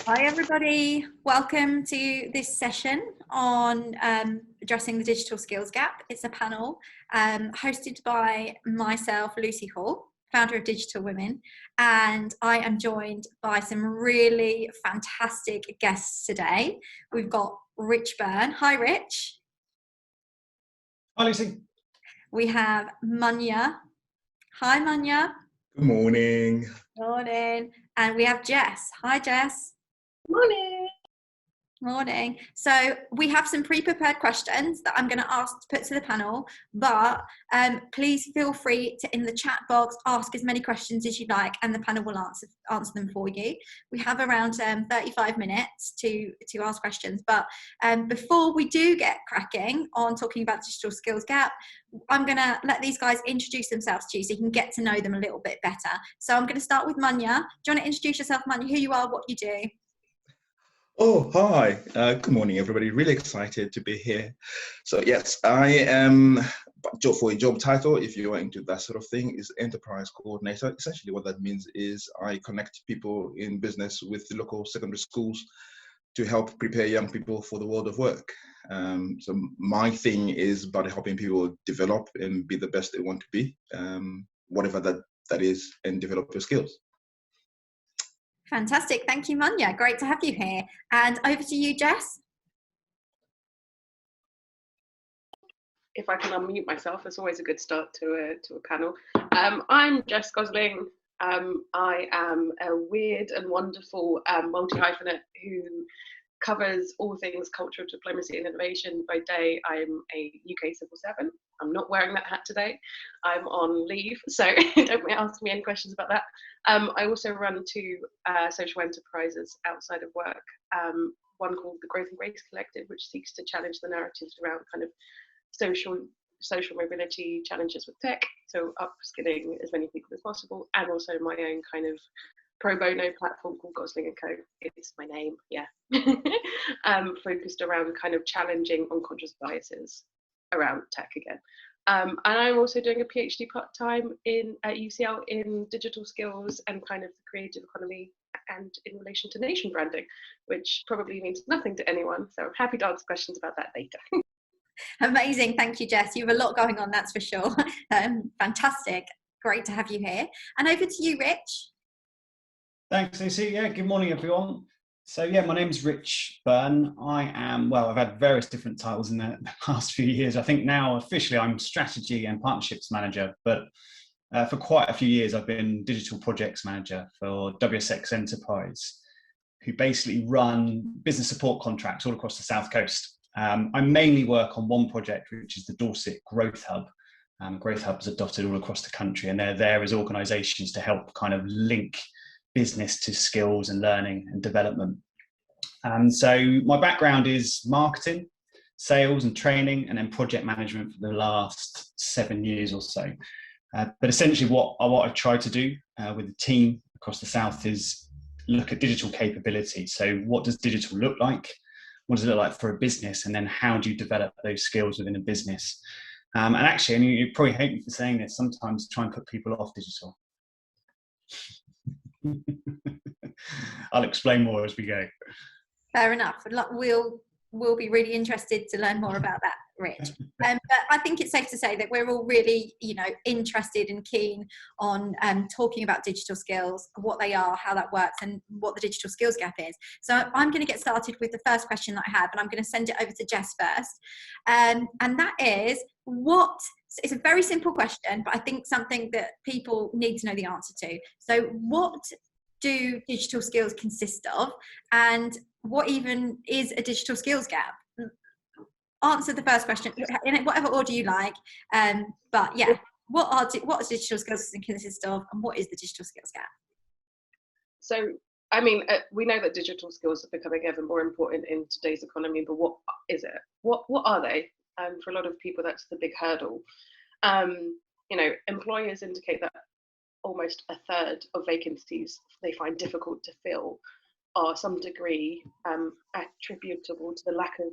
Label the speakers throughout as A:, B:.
A: Hi everybody, welcome to this session on addressing the digital skills gap. It's a panel hosted by myself, Lucy Hall, founder of Digital Women, and I am joined by some really fantastic guests today. We've got Rich Byrne. Hi Rich.
B: Hi Lucy.
A: We have Munya. Hi Munya.
C: Good morning.
A: Morning. And we have Jess. Hi Jess.
D: Morning.
A: Morning. So we have some pre-prepared questions that I'm going to put to the panel, but please feel free to, in the chat box, ask as many questions as you like, and the panel will answer them for you. We have around 35 minutes to ask questions, but before we do get cracking on talking about digital skills gap, I'm going to let these guys introduce themselves to you so you can get to know them a little bit better. So I'm going to start with Munya. Do you want to introduce yourself, Munya, who you are, what you do?
C: Oh, hi. Good morning, everybody. Really excited to be here. So yes, I am, for a job title, if you are into that sort of thing, is enterprise coordinator. Essentially what that means is I connect people in business with the local secondary schools to help prepare young people for the world of work. So my thing is about helping people develop and be the best they want to be, whatever that is, and develop your skills.
A: Fantastic. Thank you, Munya. Great to have you here. And over to you, Jess.
D: If I can unmute myself, it's always a good start to a panel. I'm Jess Gosling. I am a weird and wonderful multi-hyphenate who covers all things cultural diplomacy and innovation. By day, I'm a UK civil servant. I'm not wearing that hat today. I'm on leave, so don't ask me any questions about that. I also run two social enterprises outside of work. One called the Growth and Grace Collective, which seeks to challenge the narratives around kind of social mobility challenges with tech, so upskilling as many people as possible, and also my own kind of pro bono platform called Gosling & Co. It's my name, yeah. Focused around kind of challenging unconscious biases around tech again. And I'm also doing a PhD part-time at UCL in digital skills and kind of the creative economy and in relation to nation branding, which probably means nothing to anyone. So I'm happy to answer questions about that later.
A: Amazing. Thank you, Jess. You have a lot going on, that's for sure. Fantastic. Great to have you here. And over to you, Rich.
B: Thanks, Lucy. Yeah, good morning, everyone. So yeah, my name's Rich Byrne. I've had various different titles in the past few years. I think now officially I'm strategy and partnerships manager, but for quite a few years I've been digital projects manager for WSX Enterprise, who basically run business support contracts all across the South Coast. I mainly work on one project, which is the Dorset Growth Hub. Growth Hubs are dotted all across the country, and they're there as organisations to help kind of link business to skills and learning and development. So my background is marketing, sales and training, and then project management for the last 7 years or so. But essentially what I've tried to do with the team across the South is look at digital capability. So what does digital look like? What does it look like for a business? And then how do you develop those skills within a business? And actually, and you probably hate me for saying this, sometimes try and put people off digital. I'll explain more as we go.
A: Fair enough. We'll be really interested to learn more about that, Rich. But I think it's safe to say that we're all really, interested and keen on talking about digital skills, what they are, how that works, and what the digital skills gap is. So I'm going to get started with the first question that I have, and I'm going to send it over to Jess first. And that is, it's a very simple question, but I think something that people need to know the answer to. So what do digital skills consist of, and what even is a digital skills gap? Answer the first question in whatever order you like, but yeah, what does digital skills consist of, and what is the digital skills gap?
D: So I mean, we know that digital skills are becoming ever more important in today's economy, but what is it? What are they? For a lot of people, that's the big hurdle. Employers indicate that almost a third of vacancies they find difficult to fill are some degree attributable to the lack of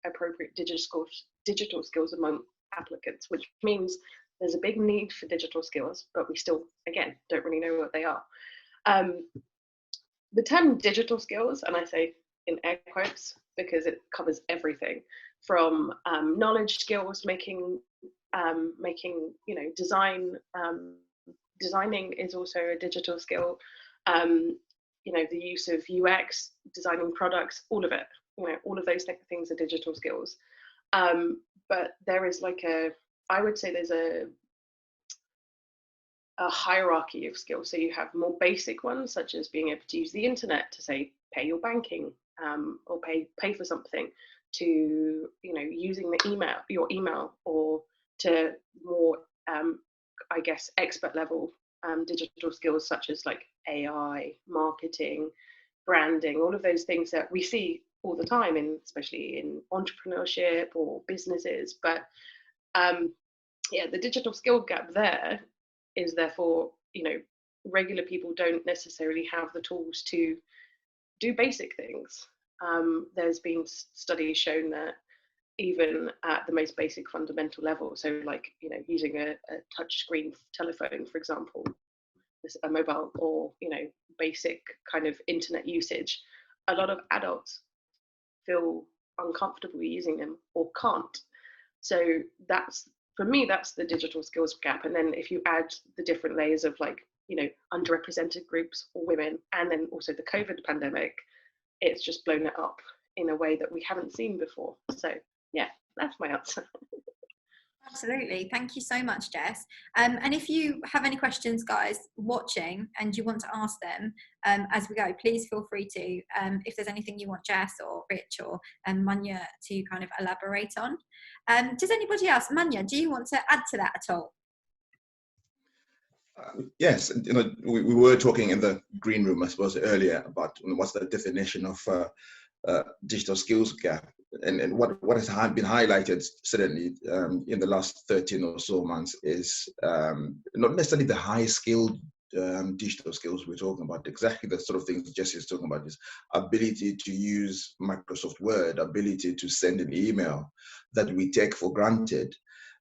D: appropriate digital skills among applicants, which means there's a big need for digital skills, but we still, again, don't really know what they are. the term digital skills, and I say in air quotes because it covers everything from knowledge skills, making designing is also a digital skill. The use of UX, designing products, all of it. All of those things are digital skills. But there is I would say there's a hierarchy of skills. So you have more basic ones, such as being able to use the internet to say pay your banking, or pay for something, to using your email, or to more I guess expert level digital skills such as like AI, marketing, branding, all of those things that we see all the time, especially in entrepreneurship or businesses. But the digital skill gap there is therefore, regular people don't necessarily have the tools to do basic things. There's been studies shown that even at the most basic fundamental level, so using a touch screen telephone, for example, a mobile, or basic kind of internet usage, a lot of adults feel uncomfortable using them or can't. So for me, that's the digital skills gap. And then if you add the different layers of underrepresented groups or women, and then also the COVID pandemic, it's just blown it up in a way that we haven't seen before. So yeah, that's my answer.
A: Absolutely. Thank you so much, Jess. And if you have any questions, guys, watching, and you want to ask them as we go, please feel free to. If there's anything you want Jess or Rich or Manya to kind of elaborate on. Does anybody else? Manya, do you want to add to that at all?
C: Yes, we were talking in the green room, I suppose, earlier about what's the definition of digital skills gap. And what has been highlighted certainly in the last 13 or so months is not necessarily the high-skilled digital skills we're talking about. Exactly the sort of things Jesse is talking about is ability to use Microsoft Word, ability to send an email that we take for granted.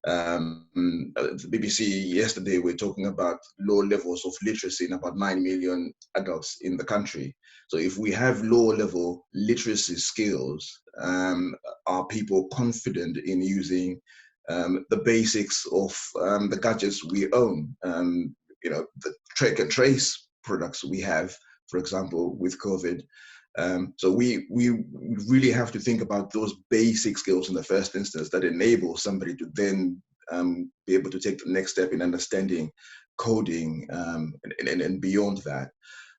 C: The BBC yesterday were talking about low levels of literacy in about 9 million adults in the country. So if we have low level literacy skills, are people confident in using the basics of the gadgets we own? The track and trace products we have, for example, with COVID. So we really have to think about those basic skills in the first instance that enable somebody to then be able to take the next step in understanding coding and beyond that.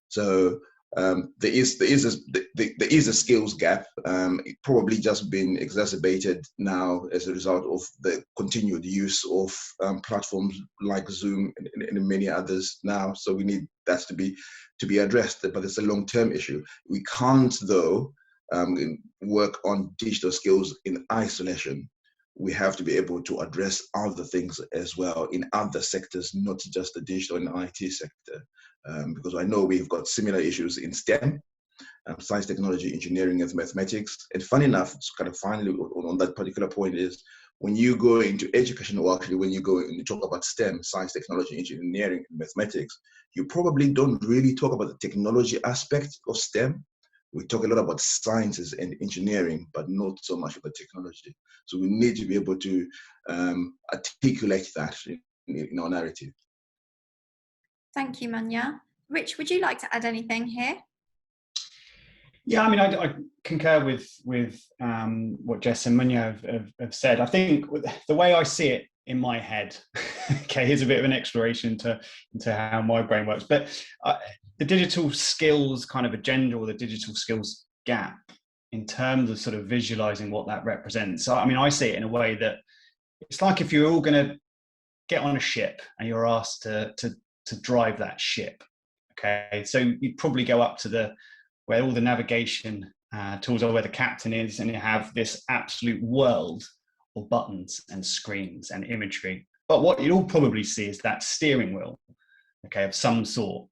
C: So there is a skills gap. It probably just been exacerbated now as a result of the continued use of platforms like Zoom and many others now. So we need that to be addressed, but it's a long-term issue. We can't, though, work on digital skills in isolation. We have to be able to address other things as well in other sectors, not just the digital and IT sector. Because I know we've got similar issues in STEM, science, technology, engineering, and mathematics. And funny enough, kind of finally on that particular point is, when you go into education, or actually when you go and you talk about STEM, science, technology, engineering, and mathematics, you probably don't really talk about the technology aspect of STEM. We talk a lot about sciences and engineering, but not so much about technology. So we need to be able to articulate that in our narrative.
A: Thank you, Manya. Rich, would you like to add anything here?
B: Yeah, I mean, I concur with what Jess and Manya have said. I think the way I see it in my head, okay, here's a bit of an exploration into how my brain works, but the digital skills kind of agenda, or the digital skills gap, in terms of sort of visualizing what that represents. So, I mean, I see it in a way that it's like if you're all going to get on a ship and you're asked to drive that ship. Okay, so you'd probably go up to where all the navigation tools are, where the captain is, and you have this absolute world of buttons and screens and imagery. But what you'll probably see is that steering wheel, okay, of some sort.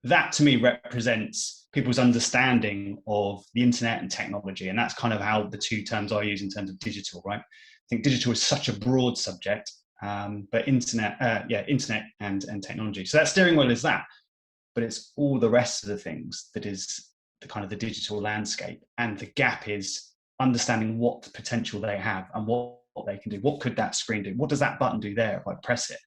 B: That to me represents people's understanding of the internet and technology, and that's kind of how the two terms I use in terms of digital, right? I think digital is such a broad subject. But internet and technology. So that steering wheel is that. but it's all the rest of the things that is the kind of the digital landscape. And the gap is understanding what potential they have and what they can do. What could that screen do? What does that button do there if I press it?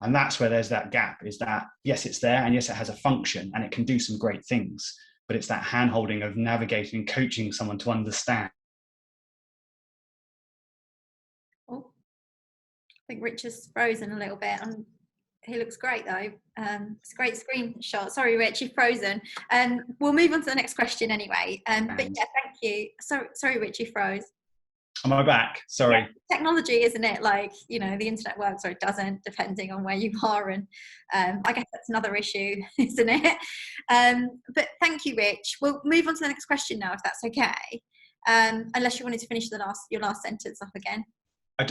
B: And that's where there's that gap, is that, yes, it's there, and yes, it has a function and it can do some great things, but it's that hand-holding of navigating and coaching someone to understand.
A: Oh, I think Rich is frozen a little bit. He looks great though. It's a great screenshot. Sorry, Rich, you've frozen. We'll move on to the next question anyway. But yeah, thank you. Sorry, Rich, you froze.
B: Am I back? Sorry.
A: Yeah, technology, isn't it? Like, you know, the internet works or it doesn't, depending on where you are. And I guess that's another issue, isn't it? But thank you, Rich. We'll move on to the next question now, if that's okay. Unless you wanted to finish your last sentence off again.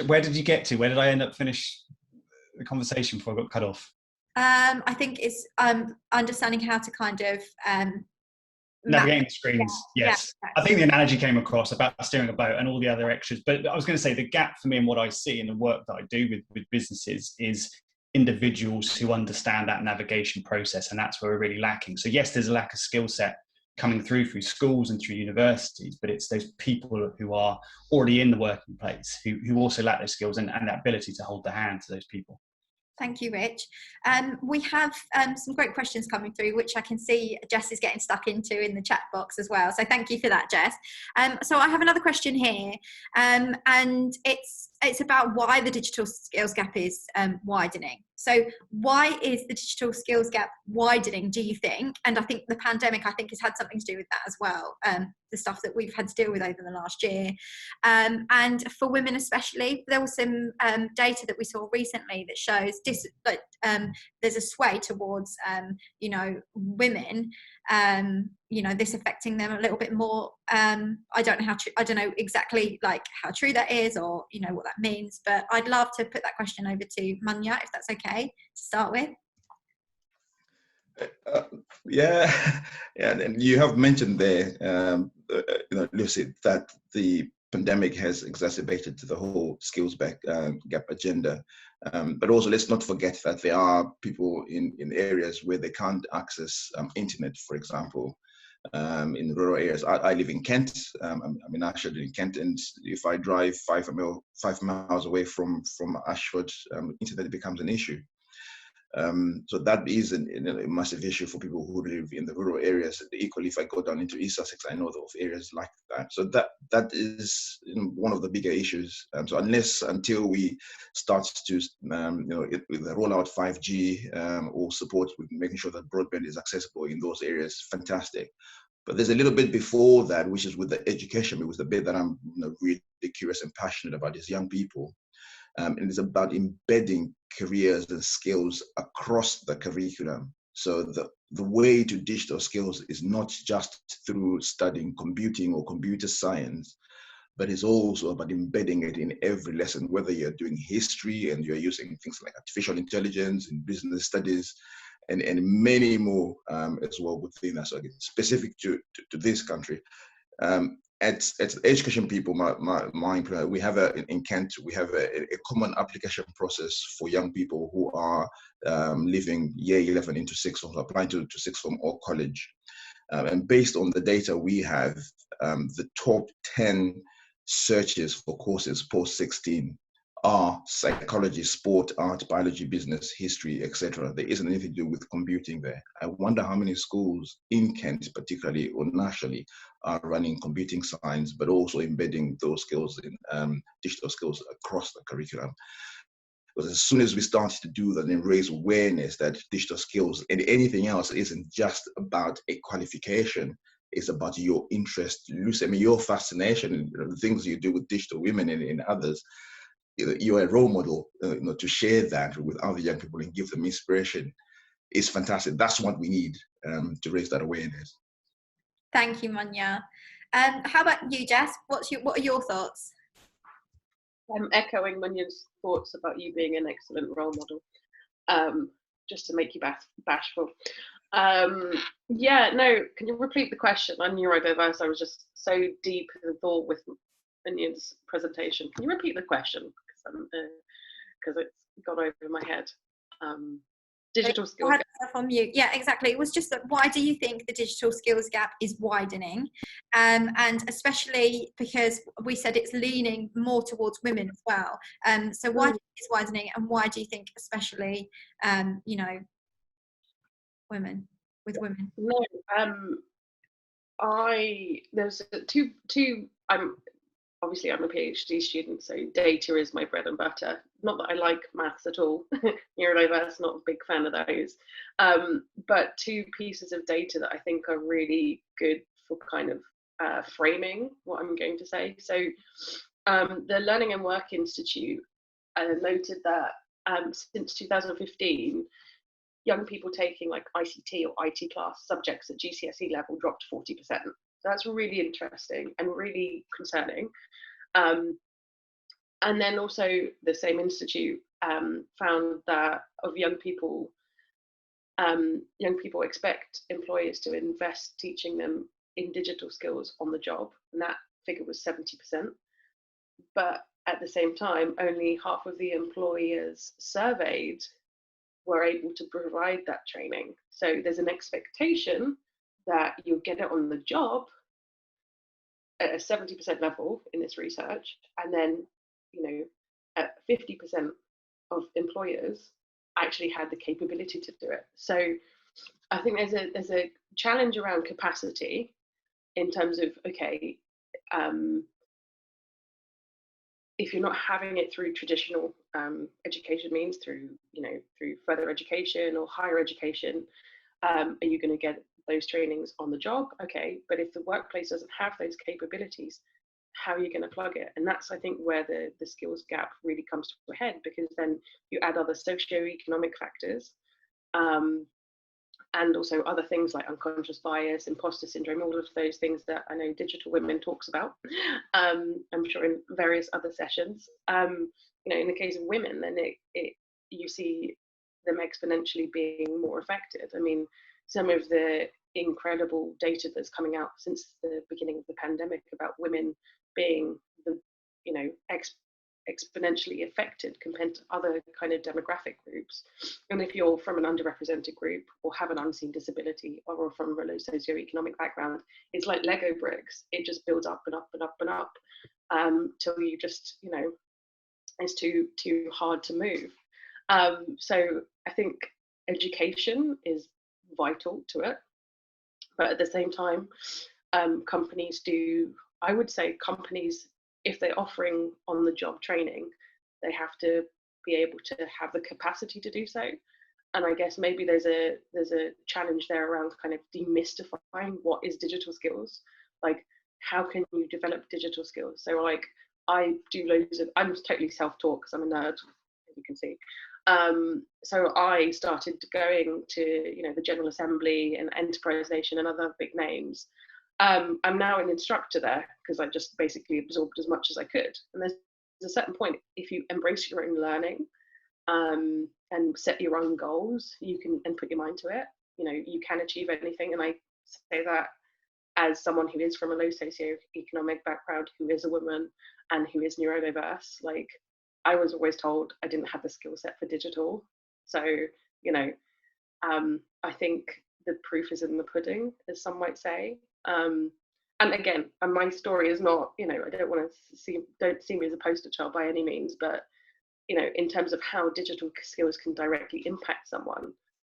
B: Where did you get to? Where did I end up finish the conversation before I got cut off?
A: I think it's understanding how to kind of
B: navigating the screens. Yes.
A: Yeah,
B: I think the analogy came across about steering a boat and all the other extras. But I was going to say the gap for me and what I see in the work that I do with businesses is individuals who understand that navigation process, and that's where we're really lacking. So yes, there's a lack of skill set coming through schools and through universities, but it's those people who are already in the working place who also lack those skills and that ability to hold the hand to those people.
A: Thank you, Rich. We have some great questions coming through, which I can see Jess is getting stuck into in the chat box as well. So thank you for that, Jess. So I have another question here, and it's about why the digital skills gap is widening. So why is the digital skills gap widening, do you think? And I think the pandemic, has had something to do with that as well, the stuff that we've had to deal with over the last year. And for women especially, there was some data that we saw recently that shows that there's a sway towards, women, this affecting them a little bit more. I don't know exactly like how true that is or, what that means, but I'd love to put that question over to Manya, if that's okay to start with.
C: And you have mentioned there, Lucy, that the pandemic has exacerbated the whole skills gap agenda. But also, let's not forget that there are people in areas where they can't access internet, for example. In rural areas, I live in Kent. I'm in Ashford in Kent, and if I drive 5 miles away from Ashford, internet becomes an issue. So that is a massive issue for people who live in the rural areas. Equally, if I go down into East Sussex, I know of areas like that. So that is one of the bigger issues. So until we start to roll out 5G or support with making sure that broadband is accessible in those areas, fantastic. But there's a little bit before that, which is with the education. It was the bit that I'm really curious and passionate about, is young people. And it's about embedding careers and skills across the curriculum. So the way to digital skills is not just through studying computing or computer science, but it's also about embedding it in every lesson, whether you're doing history and you're using things like artificial intelligence and business studies and many more as well within that. So again, specific to this country. At education people, my employer, we have in Kent, we have a common application process for young people who are leaving year 11 into sixth form, applying to sixth form or college. And based on the data we have, the top 10 searches for courses post 16 are psychology, sport, art, biology, business, history, etc. There isn't anything to do with computing there. I wonder how many schools in Kent, particularly or nationally, are running computing science, but also embedding those skills in digital skills across the curriculum. Because as soon as we start to do that and raise awareness that digital skills and anything else isn't just about a qualification, it's about your interest, Lucy, your fascination, and the things you do with digital women and others. You're a role model, to share that with other young people and give them inspiration is fantastic. That's what we need to raise that awareness.
A: Thank you, Manya. How about you, Jess? What are your thoughts?
D: I'm echoing Manya's thoughts about you being an excellent role model, just to make you bashful. Can you repeat the question? I'm neurodiverse. I was just so deep in thought with Manya's presentation. Can you repeat the question? Because it's gone over my head. Digital skills
A: I had
D: gap.
A: myself on mute. Yeah, exactly. It was just that, why do you think the digital skills gap is widening? And especially because we said it's leaning more towards women as well. So why do you think it's widening, and why do you think especially, you know, women, with women?
D: No, there's two. Obviously I'm a PhD student, so data is my bread and butter. Not that I like maths at all. Neurodiverse, not a big fan of those. But two pieces of data that I think are really good for kind of framing what I'm going to say. So the Learning and Work Institute noted that since 2015, young people taking like ICT or IT class subjects at GCSE level dropped 40%. That's really interesting and really concerning. And then also the same institute found that of young people expect employers to invest teaching them in digital skills on the job, and that figure was 70%. But at the same time, only half of the employers surveyed were able to provide that training. So there's an expectation that you'll get it on the job at a 70% level in this research, and then, you know, at 50% of employers actually had the capability to do it. So I think there's a challenge around capacity in terms of, okay, if you're not having it through traditional education means, through further education or higher education, are you going to get those trainings on the job? Okay, but if the workplace doesn't have those capabilities, how are you going to plug it? And that's, I think, where the skills gap really comes to a head, because then you add other socio-economic factors, and also other things like unconscious bias, imposter syndrome, all of those things that I know Digital Women talks about, I'm sure in various other sessions. In the case of women, then you see them exponentially being more affected. I mean, some of the incredible data that's coming out since the beginning of the pandemic about women being exponentially affected compared to other kind of demographic groups. And if you're from an underrepresented group or have an unseen disability or from a low socioeconomic background, it's like Lego bricks. It just builds up and up and up and up till you just, it's too hard to move. So I think education is vital to it, but at the same time, companies, if they're offering on the job training, they have to be able to have the capacity to do so. And I guess maybe there's a challenge there around kind of demystifying what is digital skills. Like, how can you develop digital skills? So like, I'm totally self-taught because I'm a nerd, as you can see. So I started going to, the General Assembly and Enterprise Nation and other big names. I'm now an instructor there because I just basically absorbed as much as I could. And there's a certain point, if you embrace your own learning and set your own goals, and put your mind to it, you can achieve anything. And I say that as someone who is from a low socioeconomic background, who is a woman and who is neurodiverse. Like, I was always told I didn't have the skill set for digital. So, I think the proof is in the pudding, as some might say. And again, my story is not, I don't see me as a poster child by any means, but, in terms of how digital skills can directly impact someone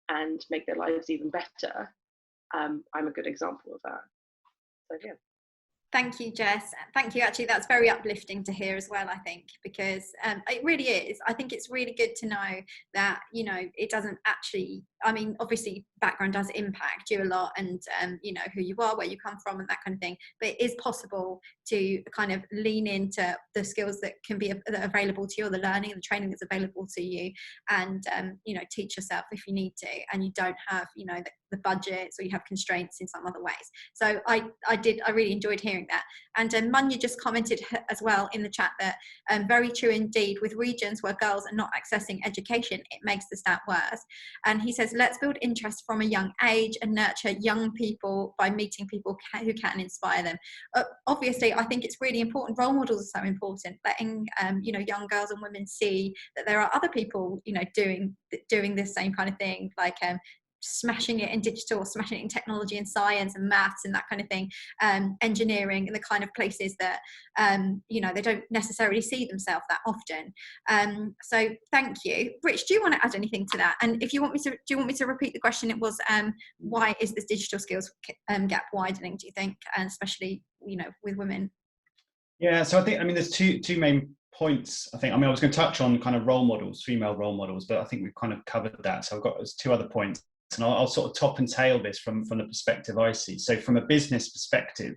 D: and make their lives even better, I'm a good example of that. So, yeah.
A: Thank you, Jess. Thank you. Actually, that's very uplifting to hear as well, I think, because it really is. I think it's really good to know that, it doesn't actually, obviously background does impact you a lot, and, who you are, where you come from and that kind of thing. But it is possible to kind of lean into the skills that can be available to you, or the learning and the training that's available to you, and, teach yourself if you need to, and you don't have, the budgets, or you have constraints in some other ways. So I really enjoyed hearing that. And Munya just commented as well in the chat that very true indeed, with regions where girls are not accessing education, it makes the stat worse. And he says let's build interest from a young age and nurture young people by meeting people who can inspire them. Obviously, I think it's really important. Role models are so important, letting young girls and women see that there are other people, doing the same kind of thing, like smashing it in digital, smashing it in technology and science and maths and that kind of thing, engineering, and the kind of places that they don't necessarily see themselves that often. So thank you. Rich, do you want to add anything to that? And if you want me to, do you want me to repeat the question? It was why is this digital skills gap widening, do you think, and especially with women?
B: Yeah, so I think, there's two main points. I was going to touch on kind of role models, female role models, but I think we've kind of covered that. So there's two other points, and I'll sort of top and tail this from the perspective I see. So from a business perspective,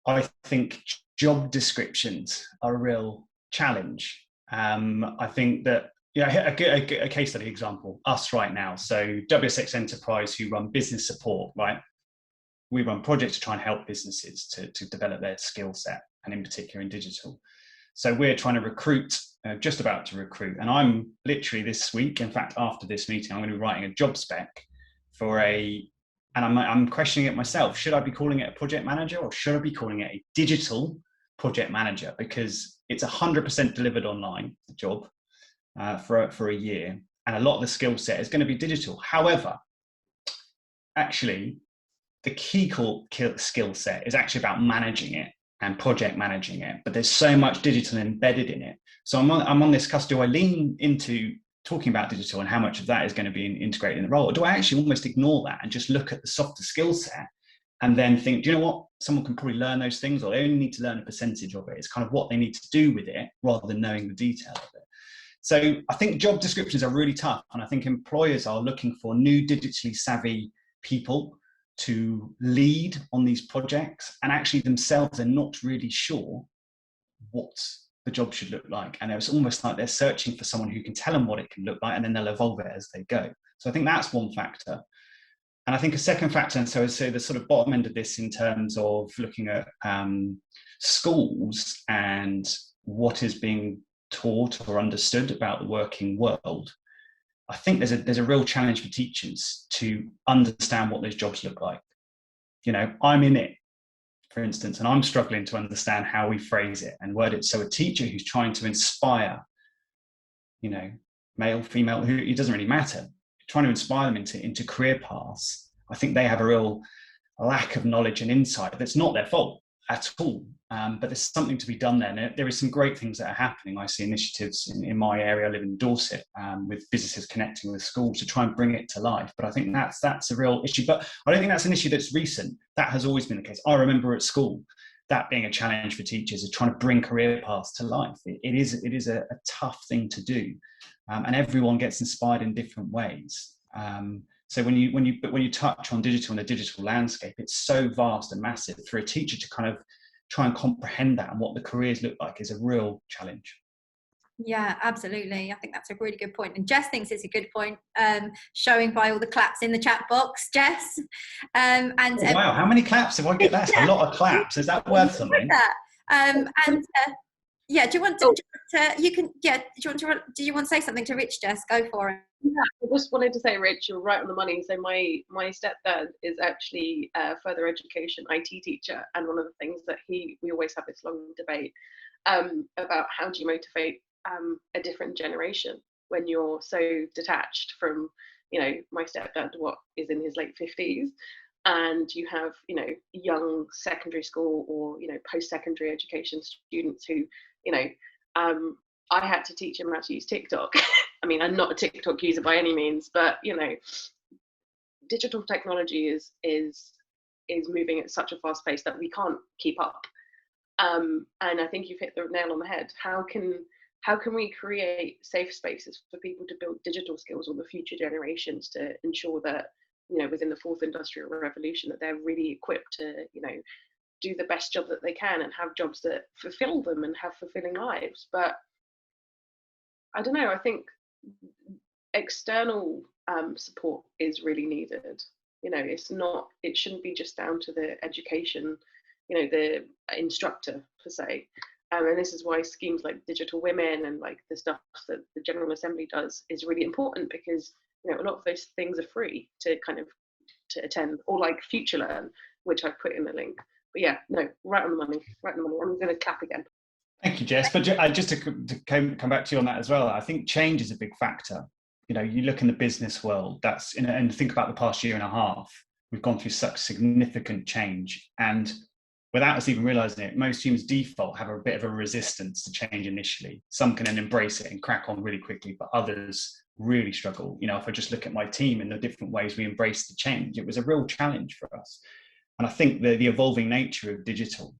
B: I think job descriptions are a real challenge. I think that, a case study example, us right now. So WSX Enterprise, who run business support, right? We run projects to try and help businesses to develop their skill set, and in particular in digital. So we're trying to recruit, just about to recruit. And I'm literally this week, in fact, after this meeting, I'm going to be writing a job spec and I'm questioning it myself. Should I be calling it a project manager, or should I be calling it a digital project manager? Because it's 100% delivered online, the job, for a year. And a lot of the skill set is going to be digital. However, actually, the key skill set is actually about managing it and project managing it, but there's so much digital embedded in it. So I'm on this cusp. Do I lean into talking about digital and how much of that is going to be integrated in the role, or do I actually almost ignore that and just look at the softer skill set and then think, do you know what, someone can probably learn those things, or they only need to learn a percentage of it. It's kind of what they need to do with it rather than knowing the detail of it. So I think job descriptions are really tough, and I think employers are looking for new digitally savvy people to lead on these projects, and actually themselves are not really sure what the job should look like. And it's almost like they're searching for someone who can tell them what it can look like, and then they'll evolve it as they go. So I think that's one factor. And I think a second factor, and so the sort of bottom end of this in terms of looking at schools and what is being taught or understood about the working world, I think there's a real challenge for teachers to understand what those jobs look like. I'm in it, for instance, and I'm struggling to understand how we phrase it and word it. So a teacher who's trying to inspire, male, female, who it doesn't really matter, trying to inspire them into career paths, I think they have a real lack of knowledge and insight. That's not their fault at all. But there's something to be done there. And there is some great things that are happening. I see initiatives in my area. I live in Dorset, with businesses connecting with schools to try and bring it to life. But I think that's a real issue. But I don't think that's an issue that's recent. That has always been the case. I remember at school that being a challenge for teachers, is trying to bring career paths to life. It is a tough thing to do, and everyone gets inspired in different ways. So when you touch on digital and the digital landscape, it's so vast and massive. For a teacher to kind of try and comprehend that and what the careers look like is a real challenge.
A: Yeah, absolutely. I think that's a really good point. And Jess thinks it's a good point, showing by all the claps in the chat box, Jess.
B: Wow, how many claps? If I get that, a lot of claps. Is that worth something?
A: Yeah, do you want to, do you want to say something to Rich, Jess? Go for it.
D: Yeah, I just wanted to say, Rich, you're right on the money. So my stepdad is actually a further education IT teacher, and one of the things that we always have this long debate about how do you motivate a different generation when you're so detached from, my stepdad, what is in his late 50s, and you have, young secondary school or, post-secondary education students who, I had to teach him how to use TikTok. I mean, I'm not a TikTok user by any means, but digital technology is moving at such a fast pace that we can't keep up. And I think you've hit the nail on the head. How can we create safe spaces for people to build digital skills on the future generations to ensure that, within the fourth industrial revolution, that they're really equipped to, do the best job that they can and have jobs that fulfill them and have fulfilling lives. But I don't know, I think external support is really needed. It shouldn't be just down to the education, the instructor per se. And this is why schemes like Digital Women and like the stuff that the General Assembly does is really important, because you know, a lot of those things are free to kind of to attend, or like FutureLearn, which I've put in the link. But yeah, no, right on the money, right on the money. I'm going to clap again.
B: Thank you, Jess. But just to come back to you on that as well, I think change is a big factor. You know, you look in the business world, and think about the past year and a half, we've gone through such significant change. And without us even realizing it, most humans default have a bit of a resistance to change initially. Some can then embrace it and crack on really quickly, but others really struggle. You know, if I just look at my team and the different ways we embraced the change, it was a real challenge for us. And I think the evolving nature of digital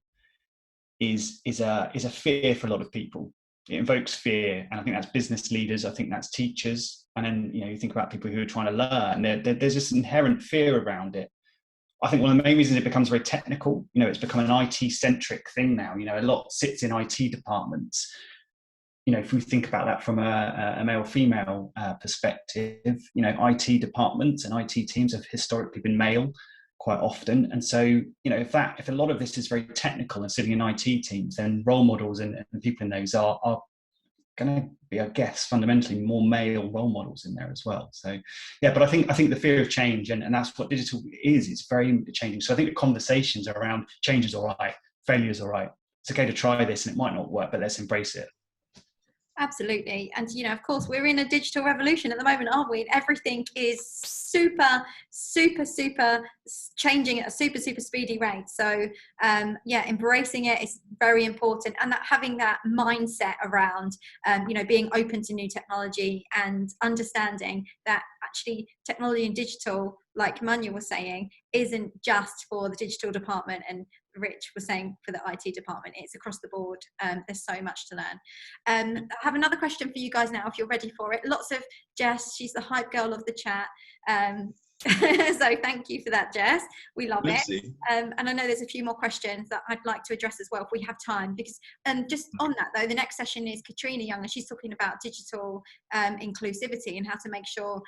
B: is a fear for a lot of people. It invokes fear, and I think that's business leaders, I think that's teachers, and then, you know, you think about people who are trying to learn, there's this inherent fear around it. I think one of the main reasons it becomes very technical, you know, it's become an IT-centric thing now. You know, a lot sits in IT departments. You know, if we think about that from a male-female perspective, you know, IT departments and IT teams have historically been male quite often. And so, you know, if a lot of this is very technical and sitting in IT teams, then role models and people in those are going to be, I guess, fundamentally more male role models in there as well. So yeah, but I think the fear of change, and that's what digital is, it's very changing. So I think the conversations around change is all right, failure is all right. It's okay to try this and it might not work, but let's embrace it.
A: Absolutely. And, you know, of course, we're in a digital revolution at the moment, aren't we? And everything is super changing at a super speedy rate. So, yeah, embracing it is very important. And that having that mindset around, you know, being open to new technology and understanding that actually technology and digital, like Manya was saying, isn't just for the digital department, and Rich was saying for the IT department, it's across the board. There's so much to learn. I have another question for you guys now, if you're ready for it. Lots of Jess, she's the hype girl of the chat. So thank you for that, Jess. We love it. And I know there's a few more questions that I'd like to address as well if we have time, because just on that though, the next session is Katrina Young, and she's talking about digital inclusivity and how to make sure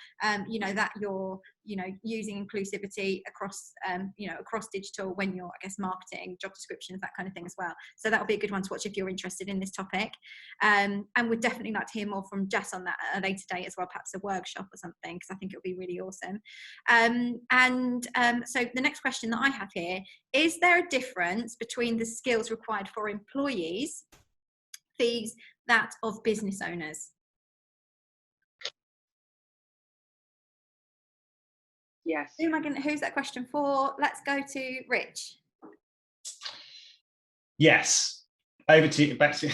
A: you know, that you're, you know, using inclusivity across you know, across digital when you're, I guess, marketing, job descriptions, that kind of thing as well. So that'll be a good one to watch if you're interested in this topic. And we'd definitely like to hear more from Jess on that at a later date as well, perhaps a workshop or something, because I think it'll be really awesome. So the next question that I have here, is there a difference between the skills required for employees versus that of business owners?
D: Yes.
A: Who's that question for? Let's go to Rich.
B: Yes. Over to you. Back to you.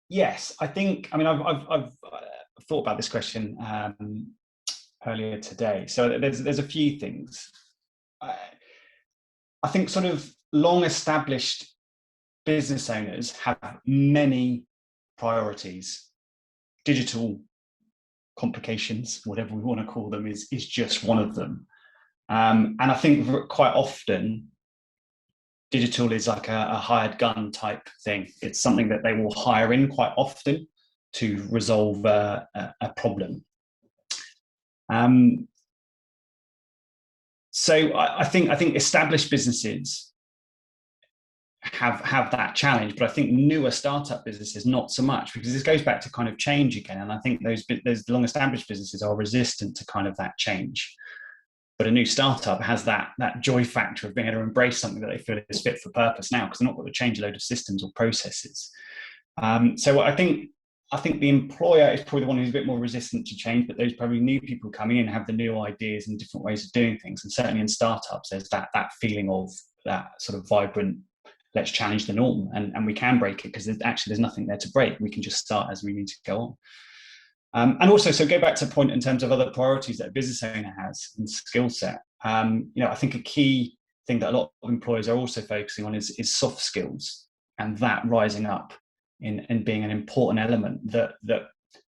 B: Yes, I think. I mean, I've thought about this question earlier today. So there's a few things. I think sort of long-established business owners have many priorities. Digital complications, whatever we want to call them, is just one of them. And I think quite often digital is like a hired gun type thing. It's something that they will hire in quite often to resolve a problem. So I think established businesses have that challenge, but I think newer startup businesses not so much, because this goes back to kind of change again. And I think those long established businesses are resistant to kind of that change. But a new startup has that joy factor of being able to embrace something that they feel is fit for purpose now, because they're not going to change a load of systems or processes. So I think the employer is probably the one who's a bit more resistant to change, but those probably new people coming in have the new ideas and different ways of doing things. And certainly in startups, there's that feeling of that sort of vibrant, let's challenge the norm, and we can break it, because there's nothing there to break. We can just start as we need to go on. And also, so go back to the point in terms of other priorities that a business owner has and skill set. You know, I think a key thing that a lot of employers are also focusing on is soft skills, and that rising up in being an important element that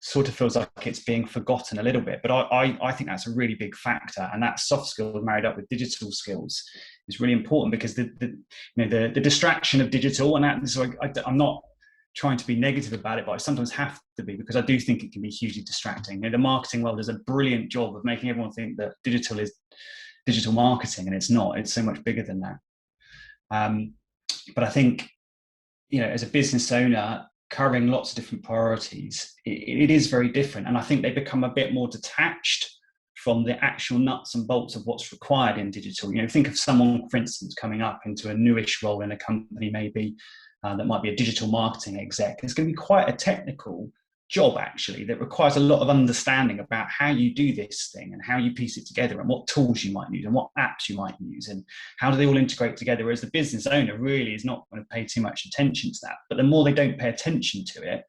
B: sort of feels like it's being forgotten a little bit. But I think that's a really big factor, and that soft skill married up with digital skills is really important, because the distraction of digital, and that, so I'm not trying to be negative about it, but I sometimes have to be, because I do think it can be hugely distracting. You know, the marketing world does a brilliant job of making everyone think that digital is digital marketing, and it's not. It's so much bigger than that. But I think, you know, as a business owner, covering lots of different priorities, it is very different. And I think they become a bit more detached from the actual nuts and bolts of what's required in digital. You know, think of someone, for instance, coming up into a newish role in a company, maybe that might be a digital marketing exec. It's going to be quite a technical job, actually, that requires a lot of understanding about how you do this thing and how you piece it together and what tools you might use and what apps you might use and how do they all integrate together, whereas the business owner really is not going to pay too much attention to that. But the more they don't pay attention to it,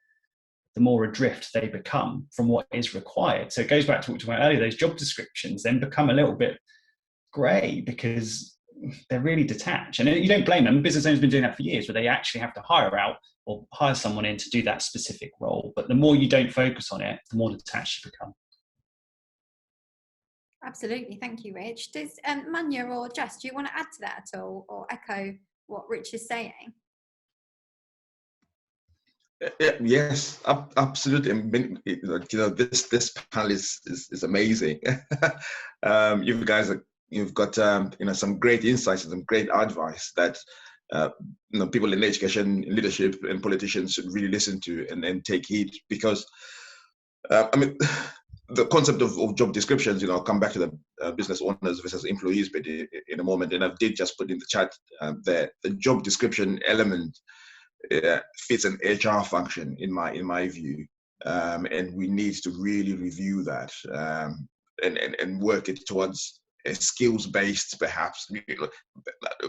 B: the more adrift they become from what is required. So it goes back to what we talked about earlier, those job descriptions then become a little bit grey because they're really detached. And you don't blame them. Business owners have been doing that for years, where they actually have to hire out or hire someone in to do that specific role. But the more you don't focus on it, the more detached you become.
A: Absolutely. Thank you, Rich. Does Manya or Jess, do you want to add to that at all or echo what Rich is saying?
C: Yes, absolutely. I mean, this panel is amazing. You guys you've got some great insights and some great advice that people in education, leadership, and politicians should really listen to and take heed, because I mean, the concept of job descriptions, I'll come back to the business owners versus employees but in a moment, and I did just put in the chat the job description element fits an HR function in my view, and we need to really review that and work it towards a skills-based, perhaps,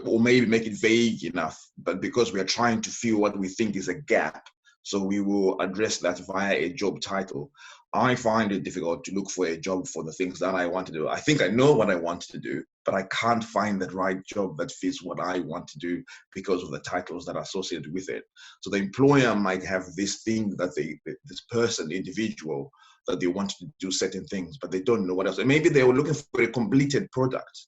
C: or maybe make it vague enough. But because we are trying to fill what we think is a gap, so we will address that via a job title. I find it difficult to look for a job for the things that I want to do. I think I know what I want to do, but I can't find that right job that fits what I want to do because of the titles that are associated with it. So the employer might have this thing that this person, individual, that they want to do certain things, but they don't know what else. And maybe they were looking for a completed product.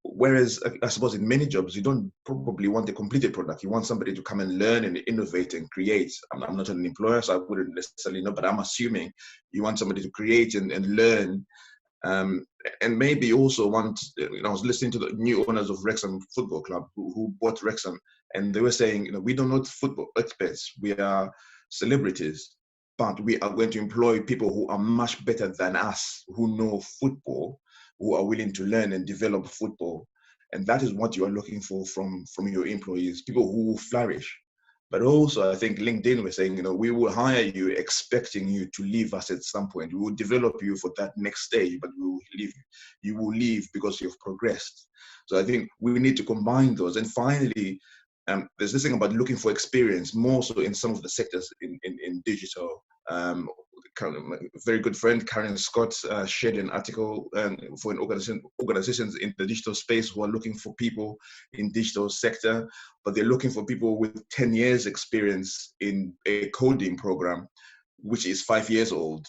C: Whereas I suppose in many jobs, you don't probably want a completed product. You want somebody to come and learn and innovate and create. I'm not an employer, so I wouldn't necessarily know, but I'm assuming you want somebody to create and learn. And maybe also want, I was listening to the new owners of Wrexham Football Club who bought Wrexham, and they were saying, we don't know football experts, we are celebrities, but we are going to employ people who are much better than us, who know football, who are willing to learn and develop football. And that is what you are looking for from your employees, people who will flourish. But also, I think LinkedIn was saying, we will hire you expecting you to leave us at some point. We will develop you for that next stage, but we will leave you. You will leave because you've progressed. So I think we need to combine those. And finally, there's this thing about looking for experience, more so in some of the sectors in digital. A very good friend, Karen Scott, shared an article for an organizations in the digital space who are looking for people in digital sector, but they're looking for people with 10 years experience in a coding program, which is 5 years old.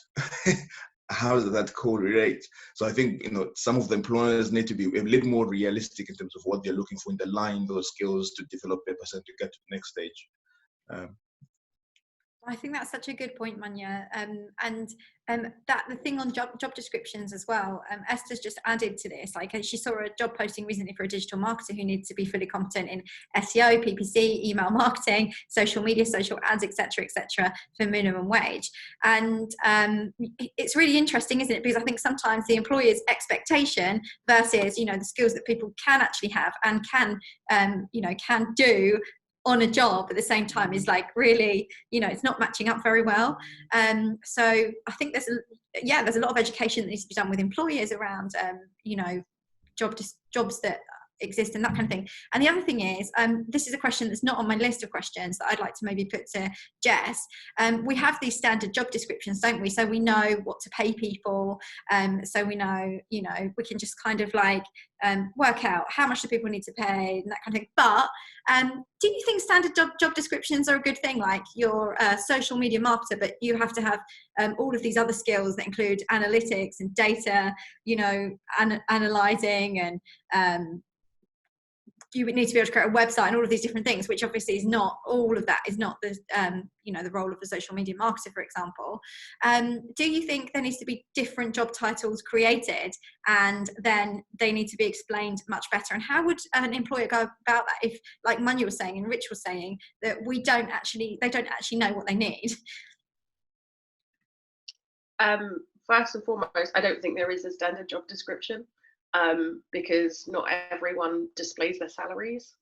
C: How does that correlate? So I think, some of the employers need to be a little more realistic in terms of what they're looking for in the line, those skills to develop a person to get to the next stage.
A: I think that's such a good point, Manya. That the thing on job descriptions as well, Esther's just added to this. Like, she saw a job posting recently for a digital marketer who needs to be fully competent in SEO, PPC, email marketing, social media, social ads, etc., for minimum wage. And it's really interesting, isn't it? Because I think sometimes the employer's expectation versus, the skills that people can actually have and can do on a job at the same time is like really, it's not matching up very well. So I think there's a lot of education that needs to be done with employers around, jobs that exist and that kind of thing. And the other thing is, this is a question that's not on my list of questions that I'd like to maybe put to Jess. We have these standard job descriptions, don't we? So we know what to pay people. So we know, we can just kind of like work out how much do people need to pay and that kind of thing. But do you think standard job descriptions are a good thing? Like, you're a social media marketer, but you have to have all of these other skills that include analytics and data, analyzing and you need to be able to create a website and all of these different things, which obviously is not, all of that is not the the role of a social media marketer, for example. Do you think there needs to be different job titles created, and then they need to be explained much better? And how would an employer go about that if, like Manya was saying and Rich was saying, that they don't actually know what they need?
D: First and foremost, I don't think there is a standard job description, because not everyone displays their salaries.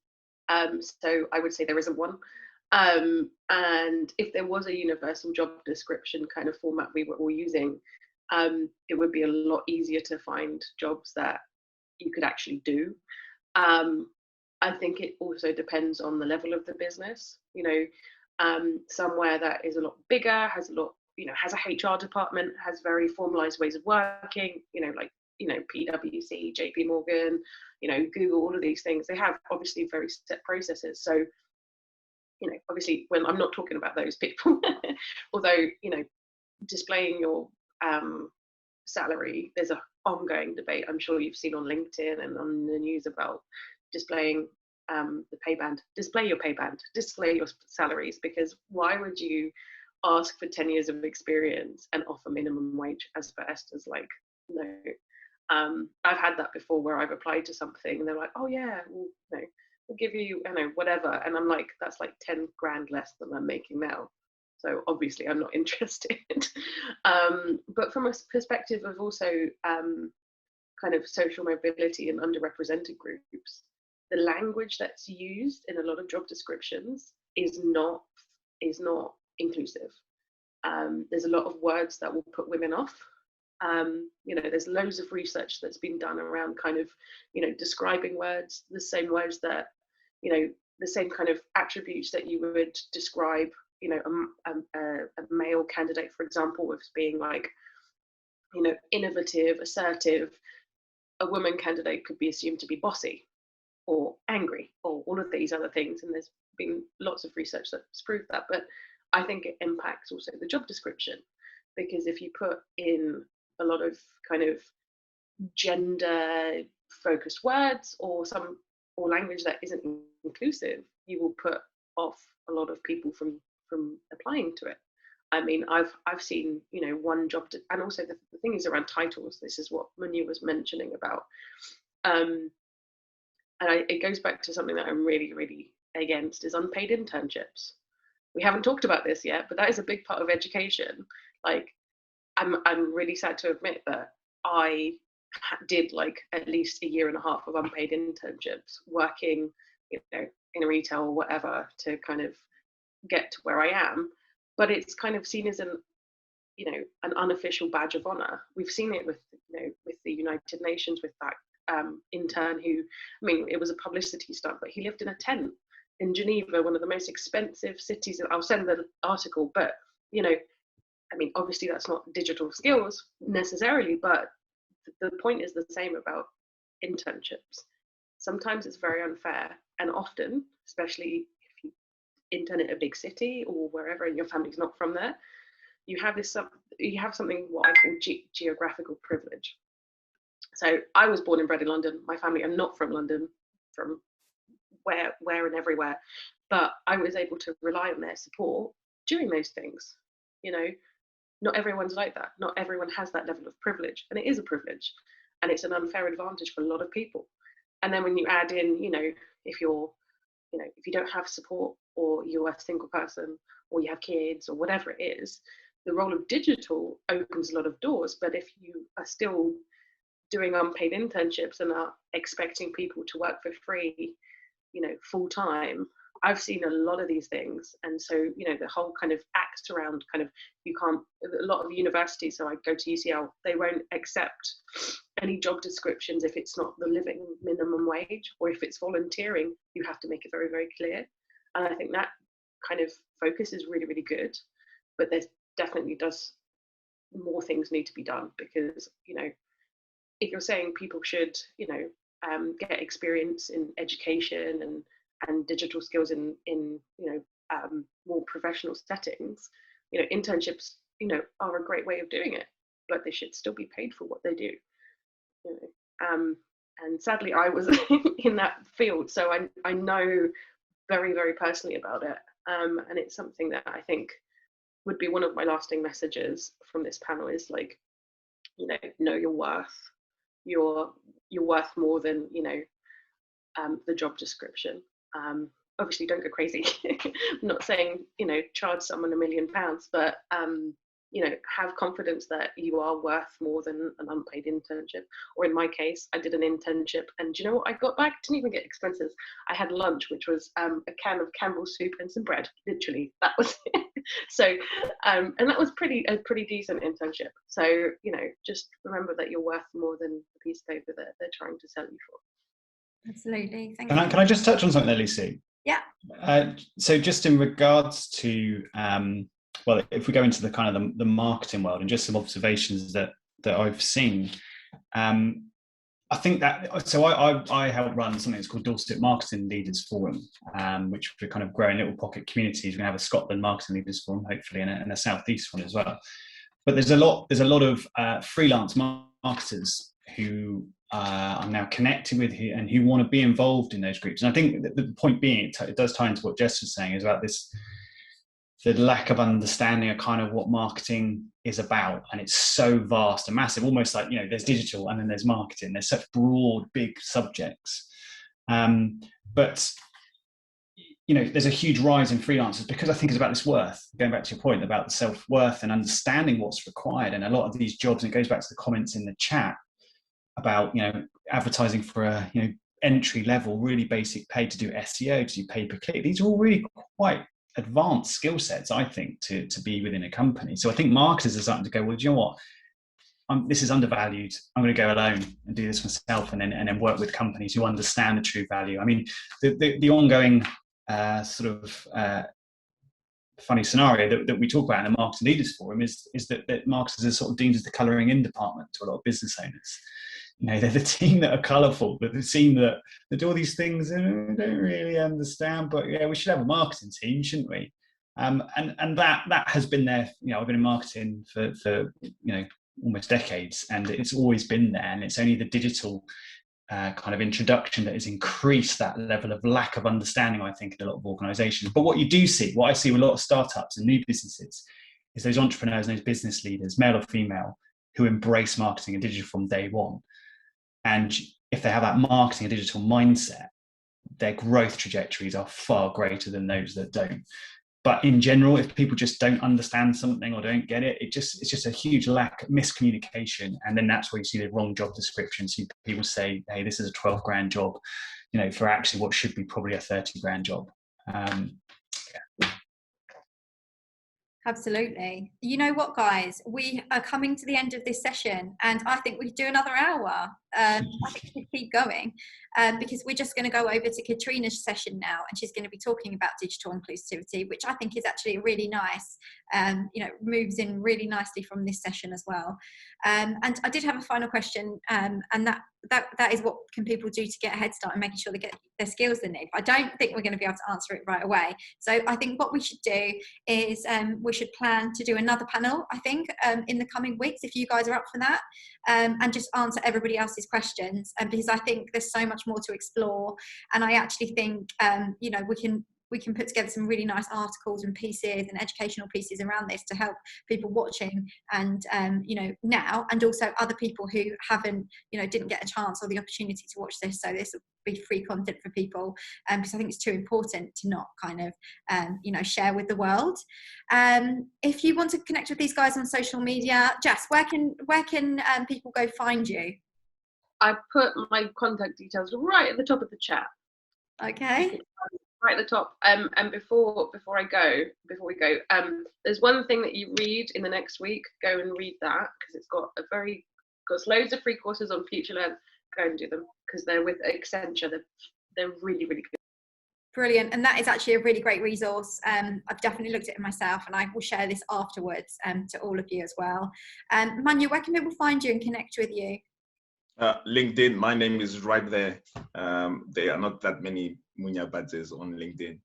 D: So I would say there isn't one. And if there was a universal job description kind of format we were all using, it would be a lot easier to find jobs that you could actually do. I think it also depends on the level of the business. Somewhere that is a lot bigger, has a lot, has a HR department, has very formalized ways of working, like PwC, JP Morgan, Google, all of these things, they have obviously very set processes. So, obviously when I'm not talking about those people, although, displaying your salary, there's an ongoing debate, I'm sure you've seen on LinkedIn and on the news about displaying the pay band. Display your pay band, display your salaries, because why would you ask for 10 years of experience and offer minimum wage as per Esther's? Like, no. I've had that before where I've applied to something and they're like, oh yeah, we'll give you, whatever. And I'm like, that's like 10 grand less than I'm making now. So obviously I'm not interested. But from a perspective of also kind of social mobility and underrepresented groups, the language that's used in a lot of job descriptions is not inclusive. There's a lot of words that will put women off. There's loads of research that's been done around kind of, describing words, the same words that, the same kind of attributes that you would describe, a male candidate, for example, as being like, innovative, assertive. A woman candidate could be assumed to be bossy or angry or all of these other things. And there's been lots of research that's proved that. But I think it impacts also the job description, because if you put in a lot of kind of gender focused words or language that isn't inclusive, you will put off a lot of people from applying to it. I mean, I've seen, one job, and also the thing is around titles. This is what Manu was mentioning about, and it goes back to something that I'm really, really against, is unpaid internships. We haven't talked about this yet, but that is a big part of education. Like, I'm really sad to admit that I did like at least 1.5 years of unpaid internships, working, in retail or whatever, to kind of get to where I am. But it's kind of seen as an unofficial badge of honor. We've seen it with, with the United Nations, with that intern who, it was a publicity stunt, but he lived in a tent in Geneva, one of the most expensive cities. I'll send the article, but, obviously that's not digital skills necessarily, but the point is the same about internships. Sometimes it's very unfair, and often, especially if you intern at a big city or wherever and your family's not from there, you have something what I call geographical privilege. So I was born and bred in London. My family are not from London, from where and everywhere, but I was able to rely on their support during those things. Not everyone's like that. Not everyone has that level of privilege, and it is a privilege, and it's an unfair advantage for a lot of people. And then when you add in, if you don't have support, or you're a single person, or you have kids, or whatever it is, the role of digital opens a lot of doors. But if you are still doing unpaid internships and are expecting people to work for free, full time, I've seen a lot of these things. And so, the whole kind of act around kind of, a lot of universities, so I go to UCL, they won't accept any job descriptions if it's not the living minimum wage, or if it's volunteering, you have to make it very, very clear. And I think that kind of focus is really, really good, but there's definitely more things need to be done, because, if you're saying people should, get experience in education and digital skills in more professional settings, internships, are a great way of doing it, but they should still be paid for what they do. and sadly I was in that field, so I know very, very personally about it, and it's something that I think would be one of my lasting messages from this panel is like, know your worth. You're worth more than the job description. Obviously, don't go crazy. I'm not saying charge someone £1 million, but have confidence that you are worth more than an unpaid internship. Or in my case, I did an internship, and do you know what I got back? Didn't even get expenses. I had lunch, which was a can of Campbell's soup and some bread. Literally, that was it. So, and that was a pretty decent internship. So, just remember that you're worth more than the piece of paper that they're trying to sell you for.
A: Absolutely. Thank you.
B: Can I just touch on something there, Lucy?
A: Yeah.
B: So just in regards to, well, if we go into the kind of the marketing world and just some observations that I've seen, I think that, so I help run something that's called Dorset Marketing Leaders Forum, which we're kind of growing little pocket communities. We're going to have a Scotland Marketing Leaders Forum, hopefully, and a South East one as well. But there's a lot of freelance marketers who I'm now connected with and who want to be involved in those groups. And I think that the point being, it does tie into what Jess was saying, is about the lack of understanding of kind of what marketing is about. And it's so vast and massive, almost like, there's digital and then there's marketing. There's such broad, big subjects. But there's a huge rise in freelancers because I think it's about this worth, going back to your point about the self-worth and understanding what's required. And a lot of these jobs, and it goes back to the comments in the chat about, advertising for a, entry level, really basic pay to do SEO, to do pay-per-click. These are all really quite advanced skill sets, I think, to be within a company. So I think marketers are starting to go, well, do you know what? This is undervalued. I'm going to go alone and do this myself, and then work with companies who understand the true value. I mean, the ongoing funny scenario that we talk about in the Marketing Leaders Forum is that marketers are sort of deemed as the colouring in department to a lot of business owners. They're the team that are colourful, but the team that do all these things and don't really understand. But yeah, we should have a marketing team, shouldn't we? And that has been there. I've been in marketing for almost decades, and it's always been there. And it's only the digital kind of introduction that has increased that level of lack of understanding, I think, in a lot of organisations. But what I see with a lot of startups and new businesses, is those entrepreneurs and those business leaders, male or female, who embrace marketing and digital from day one. And if they have that marketing and digital mindset, their growth trajectories are far greater than those that don't. But in general, if people just don't understand something or don't get it, it's just a huge lack of miscommunication. And then that's where you see the wrong job descriptions. People say, hey, this is a 12 grand job, for actually what should be probably a 30 grand job.
A: Absolutely. You know what, guys? We are coming to the end of this session, and I think we could do another hour. I think we could keep going because we're just going to go over to Katrina's session now, and she's going to be talking about digital inclusivity, which I think is actually really nice. Moves in really nicely from this session as well. And I did have a final question, and that is, what can people do to get a head start and making sure they get their skills they need? I don't think we're going to be able to answer it right away. So I think what we should do is we should plan to do another panel, I think, in the coming weeks, if you guys are up for that, and just answer everybody else's questions, because I think there's so much more to explore. And I actually think, we can put together some really nice articles and pieces and educational pieces around this to help people watching and, now, and also other people who haven't, didn't get a chance or the opportunity to watch this. So this will be free content for people, because I think it's too important to not kind of, share with the world. If you want to connect with these guys on social media, Jess, where can people go find you?
D: I put my contact details right at the top of the chat.
A: Okay.
D: Right at the top. And before we go, there's one thing that you read in the next week. Go and read that, because it's got loads of free courses on FutureLearn. Go and do them, because they're with Accenture. They're really, really good.
A: Brilliant. And that is actually a really great resource. I've definitely looked at it myself, and I will share this afterwards to all of you as well. Manya, where can people find you and connect with you?
C: LinkedIn. My name is right there. There are not that many Munya Badzes on LinkedIn.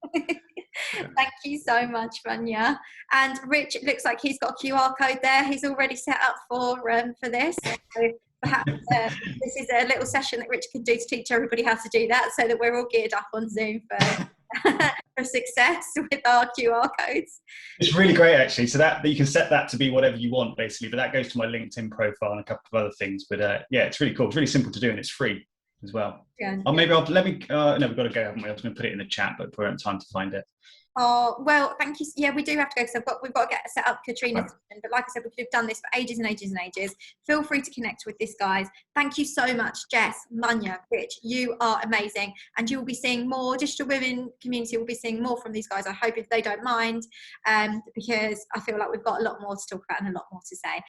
A: Thank you so much, Manya. And Rich, it looks like he's got a QR code there. He's already set up for this. So perhaps this is a little session that Rich can do to teach everybody how to do that, so that we're all geared up on Zoom for for success with our QR codes.
B: It's really great, actually. So that you can set that to be whatever you want, basically. But that goes to my LinkedIn profile and a couple of other things. But yeah, it's really cool. It's really simple to do, and it's free as well.
A: Yeah.
B: Or maybe no, we've got to go, haven't we? I was going to put it in the chat, but we don't have time to find it.
A: Oh, well, thank you. Yeah, we do have to go, because we've got to get set up Katrina's session. But like I said, we could have done this for ages and ages and ages. Feel free to connect with this, guys. Thank you so much, Jess, Munya, Rich. You are amazing. And you will be seeing more. Digital Women community will be seeing more from these guys, I hope, if they don't mind, because I feel like we've got a lot more to talk about and a lot more to say.